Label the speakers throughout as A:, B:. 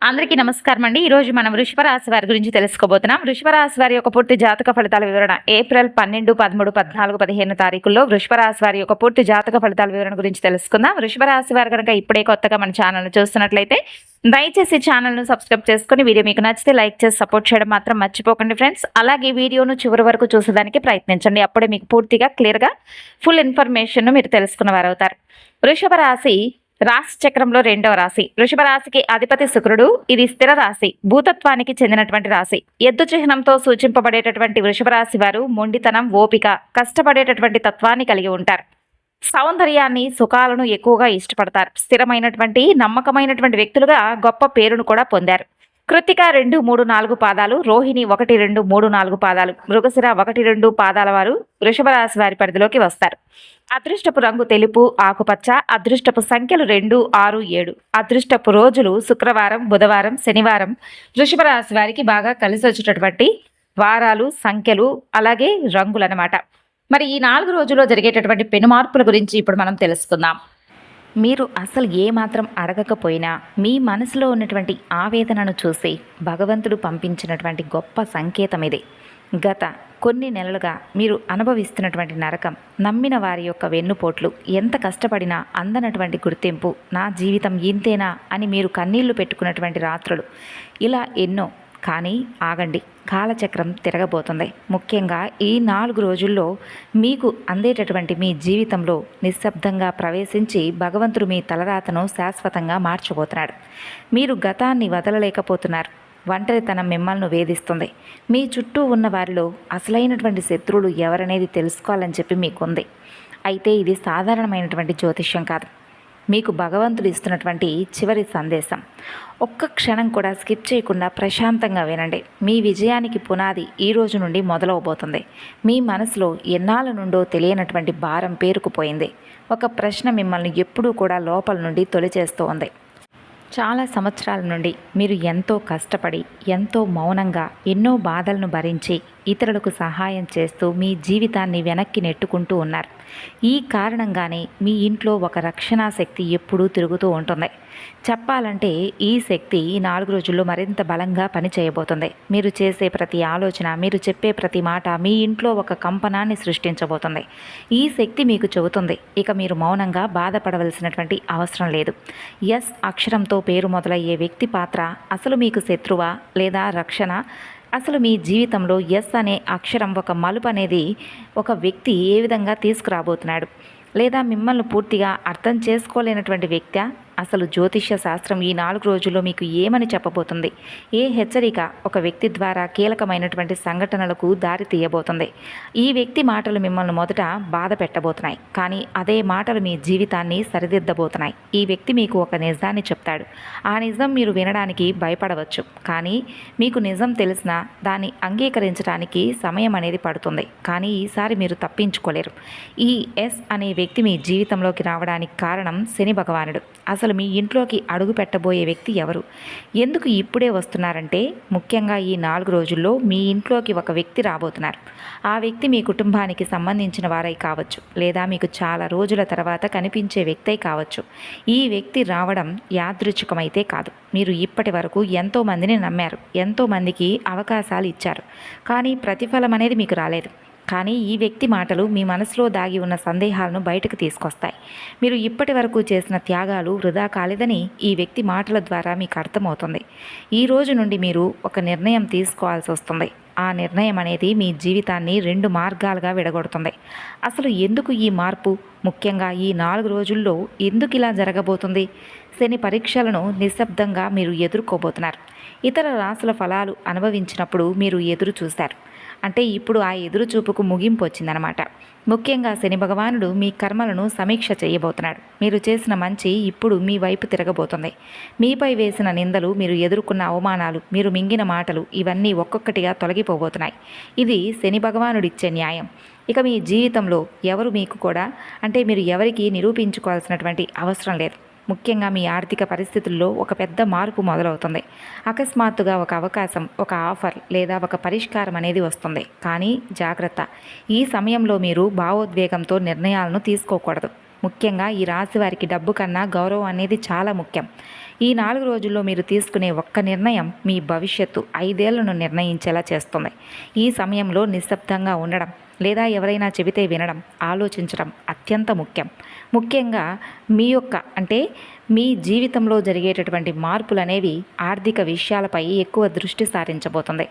A: అందరికీ నమస్కారం అండి. ఈరోజు మనం వృషభ రాశి వారి గురించి తెలుసుకోబోతున్నాం. వృషభ రాశి వారి యొక్క పూర్తి జాతక ఫలితాల వివరణ ఏప్రిల్ 12, 13, 14, 15 తారీఖుల్లో వృషభ రాశి వారి యొక్క పూర్తి జాతక ఫలితాల వివరణ గురించి తెలుసుకుందాం. వృషభ రాశి వారు కనుక ఇప్పుడే కొత్తగా మన ఛానల్ చూస్తున్నట్లయితే దయచేసి ఛానల్ను సబ్స్క్రైబ్ చేసుకుని వీడియో మీకు నచ్చితే లైక్ చేసి సపోర్ట్ చేయడం మాత్రం మర్చిపోకండి ఫ్రెండ్స్. అలాగే వీడియోను చివరి వరకు చూసేదానికి ప్రయత్నించండి. అప్పుడే మీకు పూర్తిగా క్లియర్గా ఫుల్ ఇన్ఫర్మేషన్ మీరు తెలుసుకున్న వారు అవుతారు. వృషభ రాశి రాశి చక్రంలో రెండవ రాశి. వృషభ రాశికి అధిపతి శుక్రుడు. ఇది స్థిర రాశి, భూతత్వానికి చెందినటువంటి రాశి. ఎద్దు చిహ్నంతో సూచింపబడేటటువంటి వృషభ రాశి వారు మొండితనం, ఓపిక, కష్టపడేటటువంటి తత్వాన్ని కలిగి ఉంటారు. సౌందర్యాన్ని, సుఖాలను ఎక్కువగా ఇష్టపడతారు. స్థిరమైనటువంటి, నమ్మకమైనటువంటి వ్యక్తులుగా గొప్ప పేరును కూడా పొందారు. కృత్తిక 2, 3, 4 పాదాలు, రోహిణి 1, 2, 3, 4 పాదాలు, మృగశిర 1, 2 పాదాల వారు వృషభ రాశి వారి పరిధిలోకి వస్తారు. అదృష్టపు రంగు తెలుపు, ఆకుపచ్చ. అదృష్టపు సంఖ్యలు 2, 6, 7. అదృష్టపు రోజులు శుక్రవారం, బుధవారం, శనివారం. వృషభ రాశి వారికి బాగా కలిసి వచ్చేటటువంటి వారాలు, సంఖ్యలు, అలాగే రంగులన్నమాట. మరి ఈ 4 రోజుల్లో జరిగేటటువంటి పెను మార్పుల గురించి ఇప్పుడు మనం తెలుసుకుందాం. మీరు అసలు ఏమాత్రం అడగకపోయినా మీ మనసులో ఉన్నటువంటి ఆవేదనను చూసి భగవంతుడు పంపించినటువంటి గొప్ప సంకేతం ఇది. గత కొన్ని నెలలుగా మీరు అనుభవిస్తున్నటువంటి నరకం, నమ్మిన వారి యొక్క వెన్నుపోట్లు, ఎంత కష్టపడినా అందనటువంటి గుర్తింపు, నా జీవితం ఇంతేనా అని మీరు కన్నీళ్లు పెట్టుకున్నటువంటి రాత్రులు, ఇలా ఎన్నో. కానీ ఆగండి, కాలచక్రం తిరగబోతుంది. ముఖ్యంగా ఈ 4 రోజుల్లో మీకు అందేటటువంటి మీ జీవితంలో నిశ్శబ్దంగా ప్రవేశించి భగవంతుడు మీ తలరాతను శాశ్వతంగా మార్చబోతున్నాడు. మీరు గతాన్ని వదలలేకపోతున్నారు. ఒంటరితనం మిమ్మల్ని వేధిస్తుంది. మీ చుట్టూ ఉన్న వారిలో అసలైనటువంటి శత్రువులు ఎవరనేది తెలుసుకోవాలని చెప్పి మీకుంది. అయితే ఇది సాధారణమైనటువంటి జ్యోతిష్యం కాదు. మీకు భగవంతుడు ఇస్తున్నటువంటి చివరి సందేశం. ఒక్క క్షణం కూడా స్కిప్ చేయకుండా ప్రశాంతంగా వినండి. మీ విజయానికి పునాది ఈ రోజు నుండి మొదలవబోతుంది. మీ మనసులో ఎన్నాళ్ళ నుండో తెలియనటువంటి భారం పేరుకుపోయింది. ఒక ప్రశ్న మిమ్మల్ని ఎప్పుడూ కూడా లోపల నుండి తొలిచేస్తూ ఉంది. చాలా సంవత్సరాల నుండి మీరు ఎంతో కష్టపడి, ఎంతో మౌనంగా, ఎన్నో బాధలను భరించి ఇతరులకు సహాయం చేస్తూ మీ జీవితాన్ని వెనక్కి నెట్టుకుంటూ ఉన్నారు. ఈ కారణంగానే మీ ఇంట్లో ఒక రక్షణా శక్తి ఎప్పుడూ తిరుగుతూ ఉంటుంది. చెప్పాలంటే ఈ శక్తి ఈ 4 రోజుల్లో మరింత బలంగా పనిచేయబోతుంది. మీరు చేసే ప్రతి ఆలోచన, మీరు చెప్పే ప్రతి మాట మీ ఇంట్లో ఒక కంపనాన్ని సృష్టించబోతుంది. ఈ శక్తి మీకు చెబుతుంది, ఇక మీరు మౌనంగా బాధపడవలసినటువంటి అవసరం లేదు. ఎస్ అక్షరంతో పేరు మొదలయ్యే వ్యక్తి పాత్ర అసలు మీకు శత్రువా లేదా రక్షణ? అసలు మీ జీవితంలో ఎస్ అనే అక్షరం ఒక మలుపు అనేది ఒక వ్యక్తి ఏ విధంగా తీసుకురాబోతున్నాడు? లేదా మిమ్మల్ని పూర్తిగా అర్థం చేసుకోలేనటువంటి వ్యక్తి? అసలు జ్యోతిష్య శాస్త్రం ఈ 4 రోజుల్లో మీకు ఏమని చెప్పబోతుంది? ఏ హెచ్చరిక ఒక వ్యక్తి ద్వారా కీలకమైనటువంటి సంఘటనలకు దారి తీయబోతుంది? ఈ వ్యక్తి మాటలు మిమ్మల్ని మొదట బాధ పెట్టబోతున్నాయి, కానీ అదే మాటలు మీ జీవితాన్ని సరిదిద్దబోతున్నాయి. ఈ వ్యక్తి మీకు ఒక నిజాన్ని చెప్తాడు. ఆ నిజం మీరు వినడానికి భయపడవచ్చు, కానీ మీకు నిజం తెలిసినా దాన్ని అంగీకరించడానికి సమయం అనేది పడుతుంది. కానీ ఈసారి మీరు తప్పించుకోలేరు. ఈ ఎస్ అనే వ్యక్తి మీ జీవితంలోకి రావడానికి కారణం శని భగవానుడు. అసలు మీ ఇంట్లోకి అడుగు పెట్టబోయే వ్యక్తి ఎవరు? ఎందుకు ఇప్పుడే వస్తున్నారంటే, ముఖ్యంగా ఈ 4 రోజుల్లో మీ ఇంట్లోకి ఒక వ్యక్తి రాబోతున్నారు. ఆ వ్యక్తి మీ కుటుంబానికి సంబంధించిన వారై కావచ్చు, లేదా మీకు చాలా రోజుల తర్వాత కనిపించే వ్యక్తి కావచ్చు. ఈ వ్యక్తి రావడం యాదృచ్ఛికమైతే కాదు. మీరు ఇప్పటి వరకు ఎంతోమందిని నమ్మారు, ఎంతోమందికి అవకాశాలు ఇచ్చారు, కానీ ప్రతిఫలం అనేది మీకు రాలేదు. కానీ ఈ వ్యక్తి మాటలు మీ మనసులో దాగి ఉన్న సందేహాలను బయటకు తీసుకొస్తాయి. మీరు ఇప్పటి వరకు చేసిన త్యాగాలు వృధా కాలేదని ఈ వ్యక్తి మాటల ద్వారా మీకు అర్థమవుతుంది. ఈ రోజు నుండి మీరు ఒక నిర్ణయం తీసుకోవాల్సి వస్తుంది. ఆ నిర్ణయం అనేది మీ జీవితాన్ని 2 మార్గాలుగా విడగొడుతుంది. అసలు ఎందుకు ఈ మార్పు? ముఖ్యంగా ఈ 4 రోజుల్లో ఎందుకు ఇలా జరగబోతుంది? శని పరీక్షలను నిశ్శబ్దంగా మీరు ఎదుర్కోబోతున్నారు. ఇతర రాశుల ఫలాలు అనుభవించినప్పుడు మీరు ఎదురు చూశారు. అంటే ఇప్పుడు ఆ ఎదురు చూపుకు ముగింపు వచ్చిందనమాట. ముఖ్యంగా శని భగవానుడు మీ కర్మలను సమీక్ష చేయబోతున్నాడు. మీరు చేసిన మంచి ఇప్పుడు మీ వైపు తిరగబోతుంది. మీపై వేసిన నిందలు, మీరు ఎదుర్కొన్న అవమానాలు, మీరు మింగిన మాటలు, ఇవన్నీ ఒక్కొక్కటిగా తొలగిపోబోతున్నాయి. ఇది శని భగవానుడిచ్చే న్యాయం. ఇక మీ జీవితంలో ఎవరు మీకు కూడా అంటే మీరు ఎవరికి నిరూపించుకోవాల్సినటువంటి అవసరం లేదు. ముఖ్యంగా మీ ఆర్థిక పరిస్థితుల్లో ఒక పెద్ద మార్పు మొదలవుతుంది. అకస్మాత్తుగా ఒక అవకాశం, ఒక ఆఫర్ లేదా ఒక పరిష్కారం అనేది వస్తుంది. కానీ జాగ్రత్త, ఈ సమయంలో మీరు భావోద్వేగంతో నిర్ణయాలను తీసుకోకూడదు. ముఖ్యంగా ఈ రాశి వారికి డబ్బు కన్నా గౌరవం అనేది చాలా ముఖ్యం. ఈ 4 రోజుల్లో మీరు తీసుకునే ఒక్క నిర్ణయం మీ భవిష్యత్తు 5 ఏళ్లను నిర్ణయించేలా చేస్తుంది. ఈ సమయంలో నిశ్శబ్దంగా ఉండడం లేదా ఎవరైనా చెబితే వినడం, ఆలోచించడం అత్యంత ముఖ్యంగా మీ జీవితంలో జరిగేటటువంటి మార్పులనేవి ఆర్థిక విషయాలపై ఎక్కువ దృష్టి సారించబోతుంది.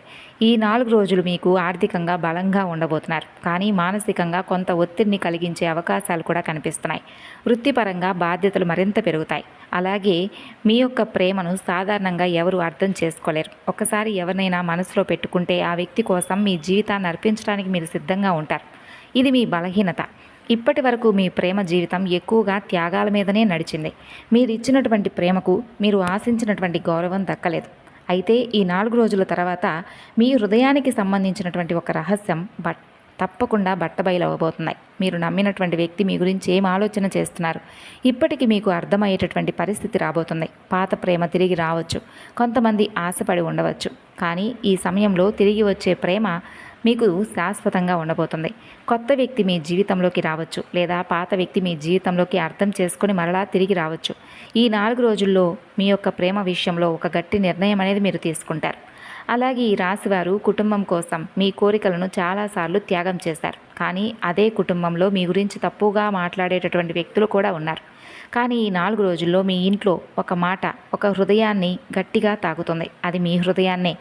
A: ఈ 4 రోజులు మీకు ఆర్థికంగా బలంగా ఉండబోతున్నారు, కానీ మానసికంగా కొంత ఒత్తిడిని కలిగించే అవకాశాలు కూడా కనిపిస్తున్నాయి. వృత్తిపరంగా బాధ్యతలు మరింత పెరుగుతాయి. అలాగే మీ యొక్క ప్రేమను సాధారణంగా ఎవరు అర్థం చేసుకోలేరు. ఒకసారి ఎవరినైనా మనసులో పెట్టుకుంటే ఆ వ్యక్తి కోసం మీ జీవితాన్ని అర్పించడానికి మీరు సిద్ధంగా ఉంటారు. ఇది మీ బలహీనత. ఇప్పటి వరకు మీ ప్రేమ జీవితం ఎక్కువగా త్యాగాల మీదనే నడిచింది. మీరు ఇచ్చినటువంటి ప్రేమకు మీరు ఆశించినటువంటి గౌరవం దక్కలేదు. అయితే ఈ 4 రోజుల తర్వాత మీ హృదయానికి సంబంధించినటువంటి ఒక రహస్యం తప్పకుండా బట్టబయలవబోతున్నాయి. మీరు నమ్మినటువంటి వ్యక్తి మీ గురించి ఏం ఆలోచన చేస్తున్నారు ఇప్పటికీ మీకు అర్థమయ్యేటటువంటి పరిస్థితి రాబోతుంది. పాత ప్రేమ తిరిగి రావచ్చు, కొంతమంది ఆశపడి ఉండవచ్చు, కానీ ఈ సమయంలో తిరిగి వచ్చే ప్రేమ మీకు శాశ్వతంగా ఉండబోతుంది. కొత్త వ్యక్తి మీ జీవితంలోకి రావచ్చు, లేదా పాత వ్యక్తి మీ జీవితంలోకి అర్థం చేసుకొని మరలా తిరిగి రావచ్చు. ఈ 4 రోజుల్లో మీ యొక్క ప్రేమ విషయంలో ఒక గట్టి నిర్ణయం అనేది మీరు తీసుకుంటారు. అలాగే ఈ రాశివారు కుటుంబం కోసం మీ కోరికలను చాలాసార్లు త్యాగం చేశారు, కానీ అదే కుటుంబంలో మీ గురించి తప్పుగా మాట్లాడేటటువంటి వ్యక్తులు కూడా ఉన్నారు. కానీ ఈ 4 రోజుల్లో మీ ఇంట్లో ఒక మాట ఒక హృదయాన్ని గట్టిగా తాకుతుంది. అది మీ హృదయాన్నే.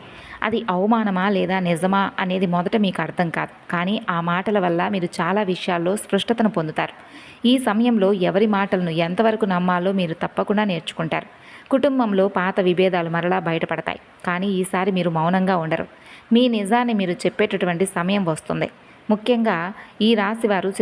A: అది అవమానమా లేదా నిజమా అనేది మొదట మీకు అర్థం కాదు, కానీ ఆ మాటల వల్ల మీరు చాలా విషయాల్లో స్పష్టతను పొందుతారు. ఈ సమయంలో ఎవరి మాటలను ఎంతవరకు నమ్మాలో మీరు తప్పకుండా నేర్చుకుంటారు. కుటుంబంలో పాత విభేదాలు మరలా బయటపడతాయి, కానీ ఈసారి మీరు మౌనంగా ఉండరు. మీ నిజాన్ని మీరు చెప్పేటటువంటి సమయం వస్తుంది. ముఖ్యంగా ఈ రాశివారు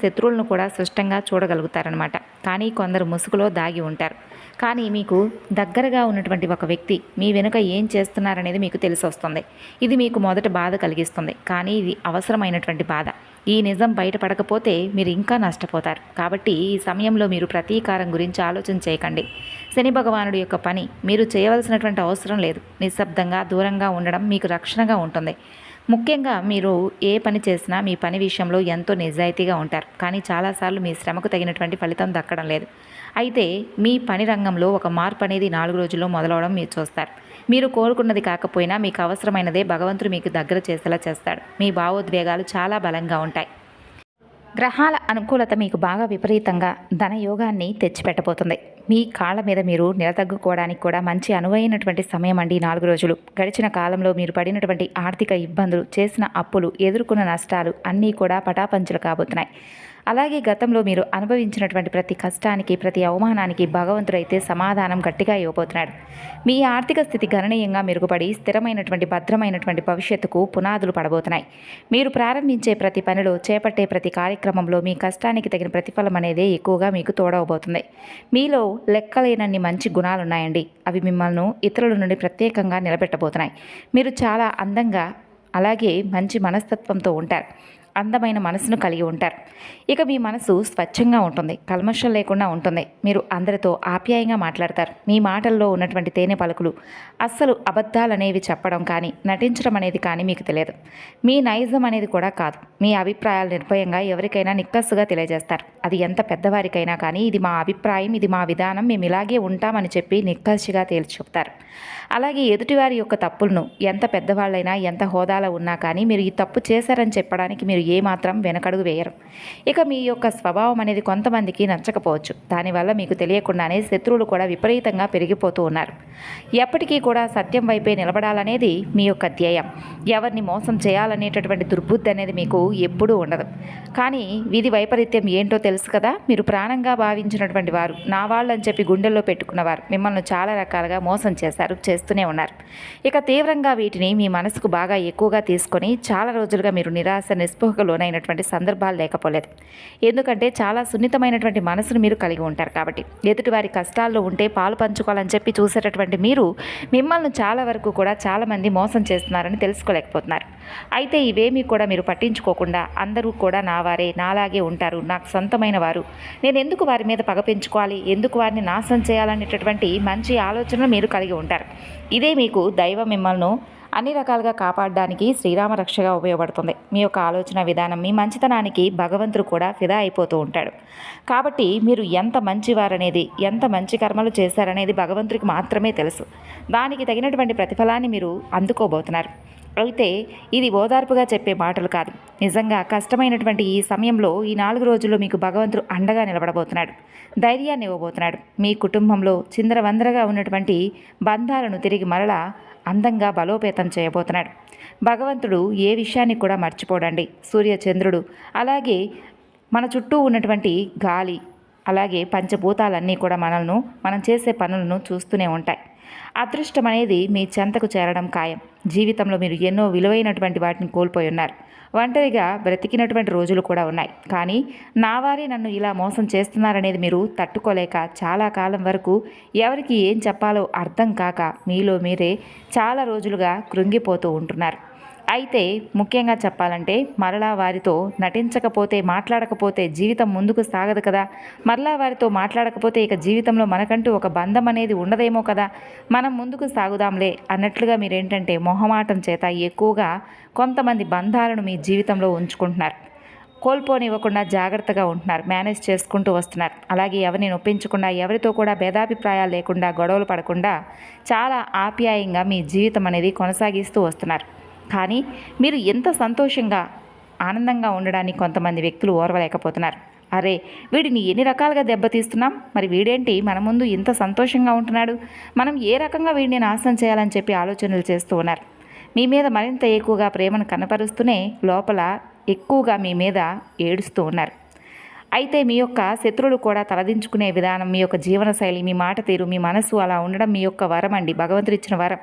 A: శత్రువులను కూడా స్పష్టంగా చూడగలుగుతారనమాట. కానీ కొందరు ముసుగులో దాగి ఉంటారు. కానీ మీకు దగ్గరగా ఉన్నటువంటి ఒక వ్యక్తి మీ వెనుక ఏం చేస్తున్నారనేది మీకు తెలిసి వస్తుంది. ఇది మీకు మొదట బాధ కలిగిస్తుంది, కానీ ఇది అవసరమైనటువంటి బాధ. ఈ నిజం బయటపడకపోతే మీరు ఇంకా నష్టపోతారు. కాబట్టి ఈ సమయంలో మీరు ప్రతీకారం గురించి ఆలోచన చేయకండి. శని భగవానుడి యొక్క పని మీరు చేయవలసినటువంటి అవసరం లేదు. నిశ్శబ్దంగా దూరంగా ఉండడం మీకు రక్షణగా ఉంటుంది. ముఖ్యంగా మీరు ఏ పని చేసినా మీ పని విషయంలో ఎంతో నిజాయితీగా ఉంటారు, కానీ చాలాసార్లు మీ శ్రమకు తగినటువంటి ఫలితం దక్కడం లేదు. అయితే మీ పని రంగంలో ఒక మార్పు అనేది 4 రోజుల్లో మొదలవడం మీరు చూస్తారు. మీరు కోరుకున్నది కాకపోయినా మీకు అవసరమైనదే భగవంతుడు మీకు దగ్గర చేసేలా చేస్తాడు. మీ భావోద్వేగాలు చాలా బలంగా ఉంటాయి. గ్రహాల అనుకూలత మీకు బాగా విపరీతంగా ధనయోగాన్ని తెచ్చిపెట్టబోతుంది. మీ కాళ్ళ మీద మీరు నిలదగ్గుకోవడానికి కూడా మంచి అనువైనటువంటి సమయం అండి 4 రోజులు. గడిచిన కాలంలో మీరు పడినటువంటి ఆర్థిక ఇబ్బందులు, చేసిన అప్పులు, ఎదుర్కొన్న నష్టాలు అన్నీ కూడా పటాపంచలు కాబోతున్నాయి. అలాగే గతంలో మీరు అనుభవించినటువంటి ప్రతి కష్టానికి, ప్రతి అవమానానికి భగవంతుడైతే సమాధానం గట్టిగా ఇవ్వబోతున్నాడు. మీ ఆర్థిక స్థితి గణనీయంగా మెరుగుపడి స్థిరమైనటువంటి భద్రమైనటువంటి భవిష్యత్తుకు పునాదులు పడబోతున్నాయి. మీరు ప్రారంభించే ప్రతి పనిలో, చేపట్టే ప్రతి కార్యక్రమంలో మీ కష్టానికి తగిన ప్రతిఫలం అనేది ఎక్కువగా మీకు తోడవబోతుంది. మీలో లెక్కలేనన్ని మంచి గుణాలున్నాయండి. అవి మిమ్మల్ని ఇతరుల నుండి ప్రత్యేకంగా నిలబెట్టబోతున్నాయి. మీరు చాలా అందంగా, అలాగే మంచి మనస్తత్వంతో ఉంటారు. అందమైన మనసును కలిగి ఉంటారు. ఇక మీ మనసు స్వచ్ఛంగా ఉంటుంది, కల్మషం లేకుండా ఉంటుంది. మీరు అందరితో ఆప్యాయంగా మాట్లాడతారు. మీ మాటల్లో ఉన్నటువంటి తేనె పలుకులు అస్సలు అబద్ధాలనేవి చెప్పడం కానీ, నటించడం అనేది కానీ మీకు తెలియదు. మీ నైజం అనేది కూడా కాదు. మీ అభిప్రాయాలు నిర్భయంగా ఎవరికైనా నిక్కస్సుగా తెలియజేస్తారు. అది ఎంత పెద్దవారికైనా కానీ ఇది మా అభిప్రాయం, ఇది మా విధానం, మేము ఇలాగే ఉంటామని చెప్పి నిక్కచ్చిగా తేల్చి చెప్తారు. అలాగే ఎదుటివారి యొక్క తప్పులను ఎంత పెద్దవాళ్ళైనా, ఎంత హోదాలో ఉన్నా కానీ మీరు ఈ తప్పు చేశారని చెప్పడానికి మీరు ఏమాత్రం వెనకడుగు వేయరు. ఇక మీ యొక్క స్వభావం అనేది కొంతమందికి నచ్చకపోవచ్చు. దానివల్ల మీకు తెలియకుండానే శత్రువులు కూడా విపరీతంగా పెరిగిపోతూ ఉన్నారు. ఎప్పటికీ కూడా సత్యం వైపే నిలబడాలనేది మీ యొక్క ధ్యేయం. ఎవరిని మోసం చేయాలనేటటువంటి దుర్బుద్ధి అనేది మీకు ఎప్పుడూ ఉండదు. కానీ విధి వైపరీత్యం ఏంటో తెలుసు కదా. మీరు ప్రాణంగా భావించినటువంటి వారు, నా వాళ్ళని చెప్పి గుండెల్లో పెట్టుకున్నవారు మిమ్మల్ని చాలా రకాలుగా మోసం చేశారు, చేస్తూనే ఉన్నారు. ఇక తీవ్రంగా వీటిని మీ మనసుకు బాగా ఎక్కువగా తీసుకొని చాలా రోజులుగా మీరు నిరాశ, నిస్పృహకు లోనైనటువంటి సందర్భాలు లేకపోలేదు. ఎందుకంటే చాలా సున్నితమైనటువంటి మనసును మీరు కలిగి ఉంటారు. కాబట్టి ఎదుటివారి కష్టాల్లో ఉంటే పాలు పంచుకోవాలని చెప్పి చూసేటటువంటి మీరు మిమ్మల్ని చాలా వరకు కూడా చాలామంది మోసం చేస్తున్నారని తెలుసుకోలేకపోతున్నారు. అయితే ఇవేమీ కూడా మీరు పట్టించుకోకుండా అందరూ కూడా నా వారే, నాలాగే ఉంటారు, నాకు సొంతమైన వారు, నేను ఎందుకు వారి మీద పగ పెంచుకోవాలి, ఎందుకు వారిని నాశనం చేయాలనేటటువంటి మంచి ఆలోచనలు మీరు కలిగి ఉంటారు. ఇదే మీకు దైవం మిమ్మల్ని అన్ని రకాలుగా కాపాడడానికి శ్రీరామ రక్షగా ఉపయోగపడుతుంది. మీ యొక్క ఆలోచన విధానం, మీ మంచితనానికి భగవంతుడు కూడా ఫిదా అయిపోతూ ఉంటాడు. కాబట్టి మీరు ఎంత మంచివారనేది, ఎంత మంచి కర్మలు చేశారనేది భగవంతుడికి మాత్రమే తెలుసు. దానికి తగినటువంటి ప్రతిఫలాన్ని మీరు అందుకోబోతున్నారు. అయితే ఇది ఓదార్పుగా చెప్పే మాటలు కాదు. నిజంగా కష్టమైనటువంటి ఈ సమయంలో, ఈ 4 రోజుల్లో మీకు భగవంతుడు అండగా నిలబడబోతున్నాడు, ధైర్యాన్ని ఇవ్వబోతున్నాడు. మీ కుటుంబంలో చిందరవందరగా ఉన్నటువంటి బంధాలను తిరిగి మరలా అందంగా బలోపేతం చేయబోతున్నాడు. భగవంతుడు ఏ విషయాన్ని కూడా మర్చిపోడండి. సూర్య చంద్రుడు, అలాగే మన చుట్టూ ఉన్నటువంటి గాలి, అలాగే పంచభూతాలన్నీ కూడా మనం చేసే పనులను చూస్తూనే ఉంటాయి. అదృష్టం అనేది మీ చెంతకు చేరడం ఖాయం. జీవితంలో మీరు ఎన్నో విలువైనటువంటి వాటిని కోల్పోయి ఉన్నారు. ఒంటరిగా బ్రతికినటువంటి రోజులు కూడా ఉన్నాయి. కానీ నా వారే నన్ను ఇలా మోసం చేస్తున్నారనేది మీరు తట్టుకోలేక చాలా కాలం వరకు ఎవరికి ఏం చెప్పాలో అర్థం కాక మీలో మీరే చాలా రోజులుగా కృంగిపోతూ ఉంటున్నారు. అయితే ముఖ్యంగా చెప్పాలంటే, మరలా వారితో నటించకపోతే, మాట్లాడకపోతే జీవితం ముందుకు సాగదు కదా. మరలా వారితో మాట్లాడకపోతే ఇక జీవితంలో మనకంటూ ఒక బంధం అనేది ఉండదేమో కదా. మనం ముందుకు సాగుదాంలే అన్నట్లుగా మీరేంటంటే మొహమాటం చేత ఎక్కువగా కొంతమంది బంధాలను మీ జీవితంలో ఉంచుకుంటున్నారు. కోల్పోనివ్వకుండా జాగ్రత్తగా ఉంటున్నారు, మేనేజ్ చేసుకుంటూ వస్తున్నారు. అలాగే ఎవరిని నొప్పించకుండా, ఎవరితో కూడా భేదాభిప్రాయాలు లేకుండా, గొడవలు పడకుండా చాలా ఆప్యాయంగా మీ జీవితం అనేది కొనసాగిస్తూ వస్తున్నారు. కానీ మీరు ఎంత సంతోషంగా, ఆనందంగా ఉండడానికి కొంతమంది వ్యక్తులు ఓర్వలేకపోతున్నారు. అరే, వీడిని ఎన్ని రకాలుగా దెబ్బతీస్తున్నాం, మరి వీడేంటి మన ముందు ఇంత సంతోషంగా ఉంటున్నాడు, మనం ఏ రకంగా వీడిని నాశనం చేయాలని చెప్పి ఆలోచనలు చేస్తూ ఉన్నారు. మీ మీద మరింత ఎక్కువగా ప్రేమను కనపరుస్తూనే లోపల ఎక్కువగా మీ మీద ఏడుస్తూ ఉన్నారు. అయితే మీ యొక్క శత్రువులు కూడా తలదించుకునే విధానం, మీ యొక్క జీవనశైలి, మీ మాట తీరు, మీ మనసు అలా ఉండడం మీ యొక్క వరం అండి, భగవంతుడు ఇచ్చిన వరం.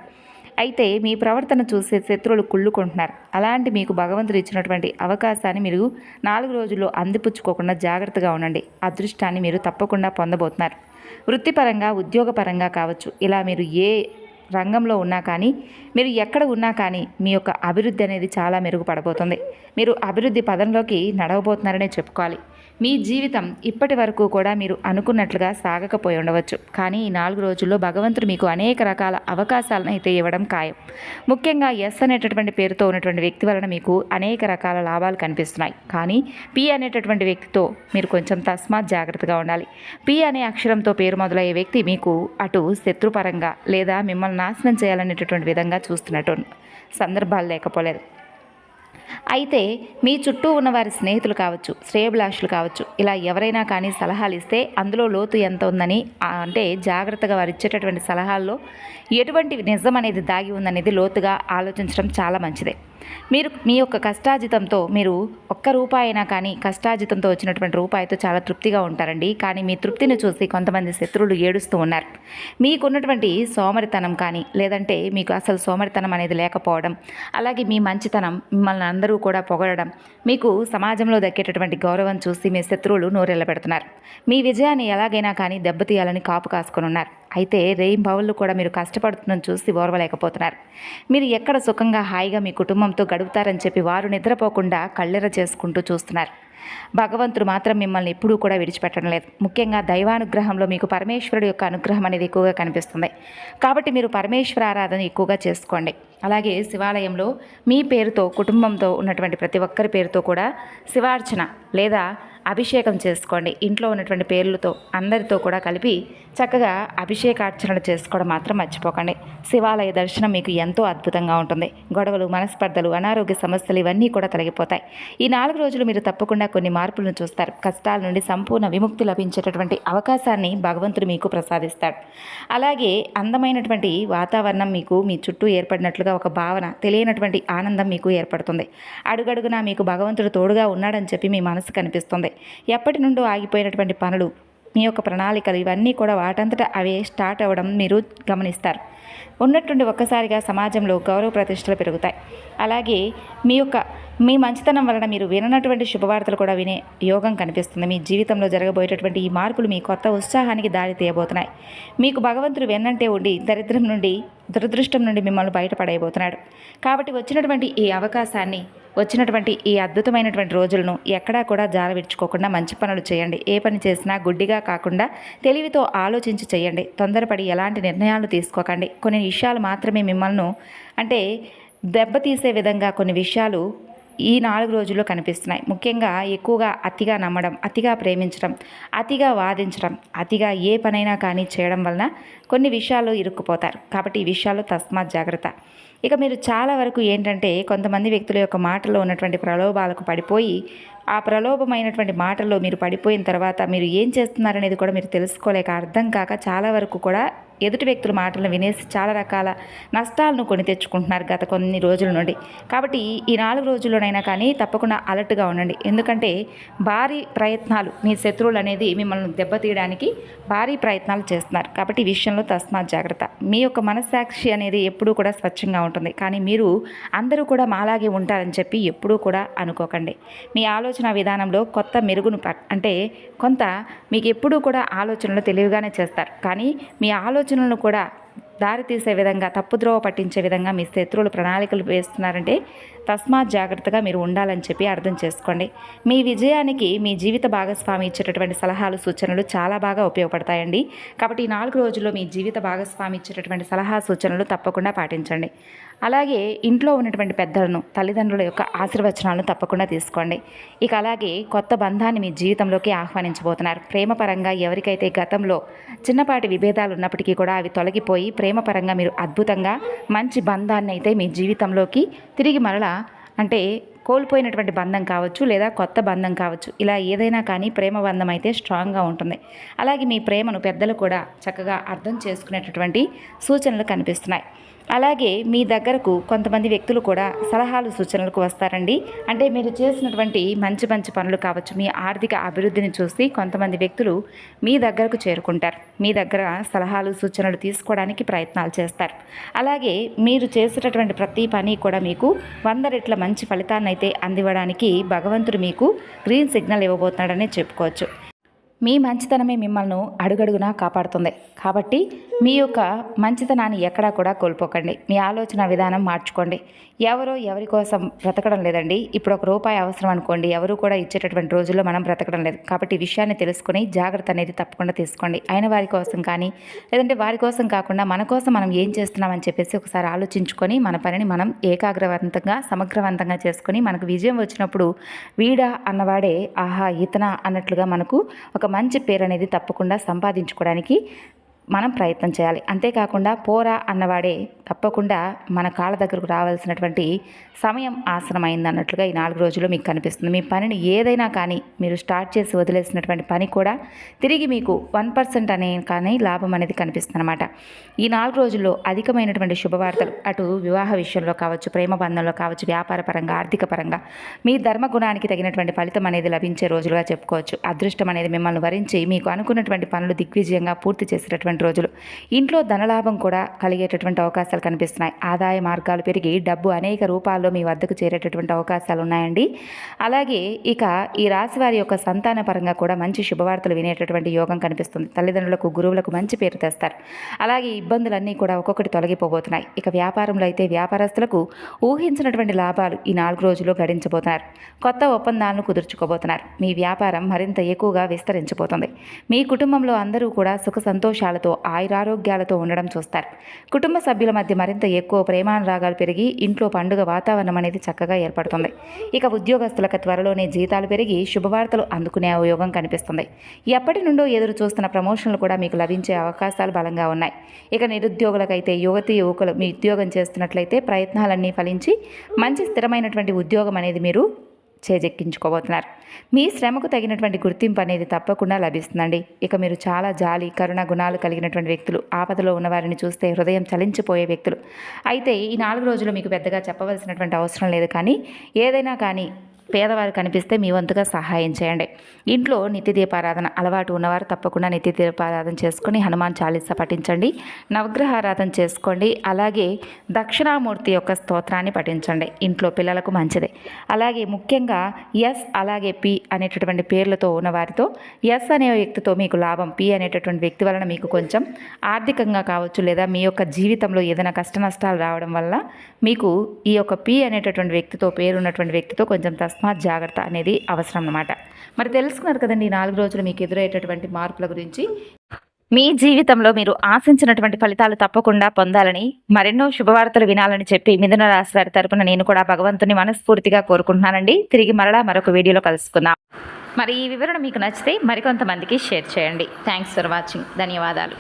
A: అయితే మీ ప్రవర్తన చూసే శత్రువులు కుళ్ళుకుంటున్నారు. అలాంటి మీకు భగవంతుడు ఇచ్చినటువంటి అవకాశాన్ని మీరు 4 రోజుల్లో అందిపుచ్చుకోకుండా జాగ్రత్తగా ఉండండి. అదృష్టాన్ని మీరు తప్పకుండా పొందబోతున్నారు. వృత్తిపరంగా, ఉద్యోగపరంగా కావచ్చు, ఇలా మీరు ఏ రంగంలో ఉన్నా కానీ, మీరు ఎక్కడ ఉన్నా కానీ మీ యొక్క అభివృద్ధి అనేది చాలా మెరుగుపడబోతుంది. మీరు అభివృద్ధి పదంలోకి నడవబోతున్నారనే చెప్పుకోవాలి. మీ జీవితం ఇప్పటి వరకు కూడా మీరు అనుకున్నట్లుగా సాగకపోయి ఉండవచ్చు. కానీ ఈ 4 రోజుల్లో భగవంతుడు మీకు అనేక రకాల అవకాశాలను అయితే ఇవ్వడం ఖాయం. ముఖ్యంగా ఎస్ అనేటటువంటి పేరుతో ఉన్నటువంటి వ్యక్తి వలన మీకు అనేక రకాల లాభాలు కనిపిస్తున్నాయి. కానీ పి అనేటటువంటి వ్యక్తితో మీరు కొంచెం తస్మాత్ జాగ్రత్తగా ఉండాలి. పి అనే అక్షరంతో పేరు మొదలయ్యే వ్యక్తి మీకు అటు శత్రుపరంగా లేదా మిమ్మల్ని నాశనం చేయాలనేటటువంటి విధంగా చూస్తున్నట్టు సందర్భాలు లేకపోలేదు. అయితే మీ చుట్టూ ఉన్న వారి స్నేహితులు కావచ్చు, శ్రేయభిలాషులు కావచ్చు, ఇలా ఎవరైనా కానీ సలహాలు ఇస్తే అందులో లోతు ఎంత ఉందని, అంటే జాగ్రత్తగా వారు ఇచ్చేటటువంటి సలహాల్లో ఎటువంటి నిజం అనేది దాగి ఉందనేది లోతుగా ఆలోచించడం చాలా మంచిదే. మీరు మీ యొక్క కష్టార్జితంతో, మీరు ఒక్క రూపాయి అయినా కానీ కష్టార్జితంతో వచ్చినటువంటి రూపాయితో చాలా తృప్తిగా ఉంటారండి. కానీ మీ తృప్తిని చూసి కొంతమంది శత్రువులు ఏడుస్తూ ఉన్నారు. మీకున్నటువంటి సోమరితనం కానీ, లేదంటే మీకు అసలు సోమరితనం అనేది లేకపోవడం, అలాగే మీ మంచితనం, మిమ్మల్ని అందరూ కూడా పొగడడం, మీకు సమాజంలో దక్కేటటువంటి గౌరవం చూసి మీ శత్రువులు నోరెళ్ళబెడుతున్నారు. మీ విజయాన్ని ఎలాగైనా కానీ దెబ్బతీయాలని కాపు కాసుకొని ఉన్నారు. అయితే రేయింబవళ్ళు కూడా మీరు కష్టపడుతుందని చూసి ఓర్వలేకపోతున్నారు. మీరు ఎక్కడ సుఖంగా హాయిగా మీ కుటుంబంతో గడుపుతారని చెప్పి వారు నిద్రపోకుండా కళ్ళెర చేసుకుంటూ చూస్తున్నారు. భగవంతుడు మాత్రం మిమ్మల్ని ఎప్పుడూ కూడా విడిచిపెట్టడం లేదు. ముఖ్యంగా దైవానుగ్రహంలో మీకు పరమేశ్వరుడు యొక్క అనుగ్రహం అనేది ఎక్కువగా కనిపిస్తుంది. కాబట్టి మీరు పరమేశ్వర ఆరాధన ఎక్కువగా చేసుకోండి. అలాగే శివాలయంలో మీ పేరుతో, కుటుంబంతో ఉన్నటువంటి ప్రతి ఒక్కరి పేరుతో కూడా శివార్చన లేదా అభిషేకం చేసుకోండి. ఇంట్లో ఉన్నటువంటి పేర్లతో అందరితో కూడా కలిపి చక్కగా అభిషేకార్చనలు చేసుకోవడం మాత్రం మర్చిపోకండి. శివాలయ దర్శనం మీకు ఎంతో అద్భుతంగా ఉంటుంది. గొడవలు, మనస్పర్ధలు, అనారోగ్య సమస్యలు ఇవన్నీ కూడా తొలగిపోతాయి. ఈ 4 రోజులు మీరు తప్పకుండా కొన్ని మార్పులను చూస్తారు. కష్టాల నుండి సంపూర్ణ విముక్తి లభించేటటువంటి అవకాశాన్ని భగవంతుడు మీకు ప్రసాదిస్తాడు. అలాగే అందమైనటువంటి వాతావరణం మీకు మీ చుట్టూ ఏర్పడినట్లుగా ఒక భావన, తెలియనటువంటి ఆనందం మీకు ఏర్పడుతుంది. అడుగడుగునా మీకు భగవంతుడు తోడుగా ఉన్నాడని చెప్పి మీ మనసు కనిపిస్తుంది. ఎప్పటి నుండో ఆగిపోయినటువంటి పనులు, మీ యొక్క ప్రణాళికలు ఇవన్నీ కూడా వాటంతటా అవే స్టార్ట్ అవ్వడం మీరు గమనిస్తారు. ఉన్నట్టుండి ఒక్కసారిగా సమాజంలో గౌరవ ప్రతిష్టలు పెరుగుతాయి. అలాగే మీ మంచితనం వలన మీరు విననటువంటి శుభవార్తలు కూడా వినే యోగం కనిపిస్తుంది. మీ జీవితంలో జరగబోయేటటువంటి ఈ మార్పులు మీ కొత్త ఉత్సాహానికి దారి తీయబోతున్నాయి. మీకు భగవంతుడు వెన్నంటే ఉండి దరిద్రం నుండి, దురదృష్టం నుండి మిమ్మల్ని బయటపడేయబోతున్నాడు. కాబట్టి వచ్చినటువంటి ఈ అవకాశాన్ని, వచ్చినటువంటి ఈ అద్భుతమైనటువంటి రోజులను ఎక్కడా కూడా జార విడుచుకోకుండా మంచి పనులు చేయండి. ఏ పని చేసినా గుడ్డిగా కాకుండా తెలివితో ఆలోచించి చేయండి. తొందరపడి ఎలాంటి నిర్ణయాలు తీసుకోకండి. కొన్ని విషయాలు మాత్రమే మిమ్మల్ని దెబ్బతీసే విధంగా కొన్ని విషయాలు ఈ 4 రోజుల్లో కనిపిస్తున్నాయి. ముఖ్యంగా ఎక్కువగా అతిగా నమ్మడం, అతిగా ప్రేమించడం, అతిగా వాదించడం, అతిగా ఏ పనైనా కానీ చేయడం వలన కొన్ని విషయాల్లో ఇరుక్కుపోతారు. కాబట్టి ఈ విషయాల్లో తస్మాత్ జాగ్రత్త. ఇక మీరు చాలా వరకు ఏంటంటే కొంతమంది వ్యక్తుల యొక్క మాటల్లో ఉన్నటువంటి ప్రలోభాలకు పడిపోయి, ఆ ప్రలోభమైనటువంటి మాటల్లో మీరు పడిపోయిన తర్వాత మీరు ఏం చేస్తున్నారనేది కూడా మీరు తెలుసుకోలేక, అర్థం కాక చాలా వరకు కూడా ఎదుటి వ్యక్తుల మాటలను వినేసి చాలా రకాల నష్టాలను కొని తెచ్చుకుంటున్నారు గత కొన్ని రోజుల నుండి. కాబట్టి ఈ 4 రోజుల్లోనైనా కానీ తప్పకుండా అలర్ట్గా ఉండండి. ఎందుకంటే భారీ ప్రయత్నాలు, మీ శత్రువులు అనేది మిమ్మల్ని దెబ్బతీయడానికి భారీ ప్రయత్నాలు చేస్తున్నారు. కాబట్టి ఈ విషయంలో తస్మాత్ జాగ్రత్త. మీ యొక్క మనస్సాక్షి అనేది ఎప్పుడూ కూడా స్వచ్ఛంగా ఉంటుంది. కానీ మీరు అందరూ కూడా మాలాగే ఉంటారని చెప్పి ఎప్పుడూ కూడా అనుకోకండి. మీ ఆలోచన విధానంలో కొత్త మెరుగును అంటే కొంత మీకు ఎప్పుడూ కూడా ఆలోచనలు తెలివిగానే చేస్తారు. కానీ మీ ఆలోచనలను కూడా దారితీసే విధంగా, తప్పుద్రోవ పట్టించే విధంగా మీ శత్రువులు ప్రణాళికలు వేస్తున్నారంటే తస్మాత్ జాగ్రత్తగా మీరు ఉండాలని చెప్పి అర్థం చేసుకోండి. మీ విజయానికి మీ జీవిత భాగస్వామి ఇచ్చేటటువంటి సలహాలు, సూచనలు చాలా బాగా ఉపయోగపడతాయండి. కాబట్టి ఈ 4 రోజుల్లో మీ జీవిత భాగస్వామి ఇచ్చేటటువంటి సలహా, సూచనలు తప్పకుండా పాటించండి. అలాగే ఇంట్లో ఉన్నటువంటి పెద్దలను, తల్లిదండ్రుల యొక్క ఆశీర్వచనాలను తప్పకుండా తీసుకోండి. ఇక అలాగే కొత్త బంధాన్ని మీ జీవితంలోకి ఆహ్వానించబోతున్నారు. ప్రేమపరంగా ఎవరికైతే గతంలో చిన్నపాటి విభేదాలు ఉన్నప్పటికీ కూడా అవి తొలగిపోయి ప్రేమపరంగా మీరు అద్భుతంగా మంచి బంధాన్ని అయితే మీ జీవితంలోకి తిరిగి మరలా అంటే కోల్పోయినటువంటి బంధం కావచ్చు, లేదా కొత్త బంధం కావచ్చు, ఇలా ఏదైనా కానీ ప్రేమ బంధం అయితే స్ట్రాంగ్గా ఉంటుంది. అలాగే మీ ప్రేమను పెద్దలు కూడా చక్కగా అర్థం చేసుకునేటటువంటి సూచనలు కనిపిస్తున్నాయి. అలాగే మీ దగ్గరకు కొంతమంది వ్యక్తులు కూడా సలహాలు, సూచనలకు వస్తారండి. అంటే మీరు చేసినటువంటి మంచి మంచి పనులు కావచ్చు, మీ ఆర్థిక అభివృద్ధిని చూసి కొంతమంది వ్యక్తులు మీ దగ్గరకు చేరుకుంటారు. మీ దగ్గర సలహాలు, సూచనలు తీసుకోవడానికి ప్రయత్నాలు చేస్తారు. అలాగే మీరు చేసేటటువంటి ప్రతి పని కూడా మీకు 100 రెట్ల మంచి ఫలితాన్ని అయితే అందివ్వడానికి భగవంతుడు మీకు గ్రీన్ సిగ్నల్ ఇవ్వబోతున్నాడనే చెప్పుకోవచ్చు. మీ మంచితనమే మిమ్మల్ని అడుగడుగునా కాపాడుతుంది. కాబట్టి మీ యొక్క మంచితనాన్ని ఎక్కడా కూడా కోల్పోకండి. మీ ఆలోచన విధానం మార్చుకోండి. ఎవరి కోసం బ్రతకడం లేదండి. ఇప్పుడు ఒక రూపాయి అవసరం అనుకోండి, ఎవరు కూడా ఇచ్చేటటువంటి రోజుల్లో మనం బ్రతకడం లేదు. కాబట్టి ఈ విషయాన్ని తెలుసుకుని జాగ్రత్త అనేది తప్పకుండా తీసుకోండి. అయిన వారి కోసం కానీ, లేదంటే వారి కోసం కాకుండా మన కోసం మనం ఏం చేస్తున్నామని చెప్పేసి ఒకసారి ఆలోచించుకొని మన పనిని మనం ఏకాగ్రవంతంగా, సమగ్రవంతంగా చేసుకొని మనకు విజయం వచ్చినప్పుడు వీడా అన్నవాడే ఆహా ఇతనా అన్నట్లుగా మనకు ఒక మంచి పేరు అనేది తప్పకుండా సంపాదించుకోవడానికి మనం ప్రయత్నం చేయాలి. అంతేకాకుండా పోరా అన్నవాడే తప్పకుండా మన కాళ్ళ దగ్గరకు రావాల్సినటువంటి సమయం ఆసనమైంది అన్నట్లుగా ఈ 4 రోజుల్లో మీకు కనిపిస్తుంది. మీ పనిని ఏదైనా కానీ మీరు స్టార్ట్ చేసి వదిలేసినటువంటి పని కూడా తిరిగి మీకు 1% అనే కానీ లాభం అనేది కనిపిస్తుంది అనమాట. ఈ 4 రోజుల్లో అధికమైనటువంటి శుభవార్తలు అటు వివాహ విషయంలో కావచ్చు, ప్రేమ బంధంలో కావచ్చు, వ్యాపార పరంగా, ఆర్థిక పరంగా మీ ధర్మగుణానికి తగినటువంటి ఫలితం అనేది లభించే రోజులుగా చెప్పుకోవచ్చు. అదృష్టం అనేది మిమ్మల్ని వరించి మీకు అనుకున్నటువంటి పనులు దిగ్విజయంగా పూర్తి చేసేటటువంటి రోజులు. ఇంట్లో ధనలాభం కూడా కలిగేటటువంటి అవకాశాలు కనిపిస్తున్నాయి. ఆదాయ మార్గాలు పెరిగి డబ్బు అనేక రూపాల్లో మీ వద్దకు చేరేటటువంటి అవకాశాలు ఉన్నాయండి. అలాగే ఇక ఈ రాశి వారి యొక్క సంతాన పరంగా కూడా మంచి శుభవార్తలు వినేటటువంటి యోగం కనిపిస్తుంది. తల్లిదండ్రులకు, గురువులకు మంచి పేరు తెస్తారు. అలాగే ఇబ్బందులన్నీ కూడా ఒక్కొక్కటి తొలగిపోబోతున్నాయి. ఇక వ్యాపారంలో అయితే వ్యాపారస్తులకు ఊహించినటువంటి లాభాలు ఈ 4 రోజుల్లో గడించబోతున్నారు. కొత్త ఒప్పందాలను కుదుర్చుకోబోతున్నారు. మీ వ్యాపారం మరింత ఎక్కువగా విస్తరించబోతుంది. మీ కుటుంబంలో అందరూ కూడా సుఖ సంతోషాలతో, ఆయురారోగ్యాలతో ఉండడం చూస్తారు. కుటుంబ సభ్యుల మధ్య మరింత ఎక్కువ ప్రేమానురాగాలు పెరిగి ఇంట్లో పండుగ వాతావరణం అనేది చక్కగా ఏర్పడుతుంది. ఇక ఉద్యోగస్తులకు త్వరలోనే జీతాలు పెరిగి శుభవార్తలు అందుకునే యోగం కనిపిస్తుంది. ఎప్పటి నుండో ఎదురు చూస్తున్న ప్రమోషన్లు కూడా మీకు లభించే అవకాశాలు బలంగా ఉన్నాయి. ఇక నిరుద్యోగులకైతే యువకులు మీ ఉద్యోగం చేస్తున్నట్లయితే ప్రయత్నాలన్నీ ఫలించి మంచి స్థిరమైనటువంటి ఉద్యోగం అనేది మీరు చేజెక్కించుకోబోతున్నారు. మీ శ్రమకు తగినటువంటి గుర్తింపు అనేది తప్పకుండా లభిస్తుందండి. ఇక మీరు చాలా జాలి, కరుణ గుణాలు కలిగినటువంటి వ్యక్తులు. ఆపదలో ఉన్నవారిని చూస్తే హృదయం చలించిపోయే వ్యక్తులు. అయితే ఈ 4 రోజులు మీకు పెద్దగా చెప్పవలసినటువంటి అవసరం లేదు. కానీ ఏదైనా కానీ పేదవారు కనిపిస్తే మీ వంతుగా సహాయం చేయండి. ఇంట్లో నిత్య దీపారాధన అలవాటు ఉన్నవారు తప్పకుండా నిత్య దీపారాధన చేసుకుని హనుమాన్ చాలీసా పఠించండి. నవగ్రహారాధన చేసుకోండి. అలాగే దక్షిణామూర్తి యొక్క స్తోత్రాన్ని పఠించండి. ఇంట్లో పిల్లలకు మంచిదే. అలాగే ముఖ్యంగా ఎస్ అలాగే పి అనేటటువంటి పేర్లతో ఉన్నవారితో ఎస్ అనే వ్యక్తితో మీకు లాభం, పి అనేటటువంటి వ్యక్తి వలన మీకు కొంచెం ఆర్థికంగా కావచ్చు, లేదా మీ యొక్క జీవితంలో ఏదైనా కష్ట నష్టాలు రావడం వల్ల మీకు ఈ యొక్క పి అనేటటువంటి వ్యక్తితో, పేరున్నటువంటి వ్యక్తితో కొంచెం తస్మాత్ జాగ్రత్త అనేది అవసరం అన్నమాట. మరి తెలుసుకున్నారు కదండి ఈ 4 రోజులు మీకు ఎదురయ్యేటటువంటి మార్పుల గురించి. మీ జీవితంలో మీరు ఆశించినటువంటి ఫలితాలు తప్పకుండా పొందాలని, మరెన్నో శుభవార్తలు వినాలని చెప్పి మిథున రాశి వారి తరపున నేను కూడా భగవంతుని మనస్ఫూర్తిగా కోరుకుంటున్నానండి. తిరిగి మరలా మరొక వీడియోలో కలుసుకుందాం. మరి ఈ వివరణ మీకు నచ్చితే మరికొంతమందికి షేర్ చేయండి. Thanks for watching. ధన్యవాదాలు.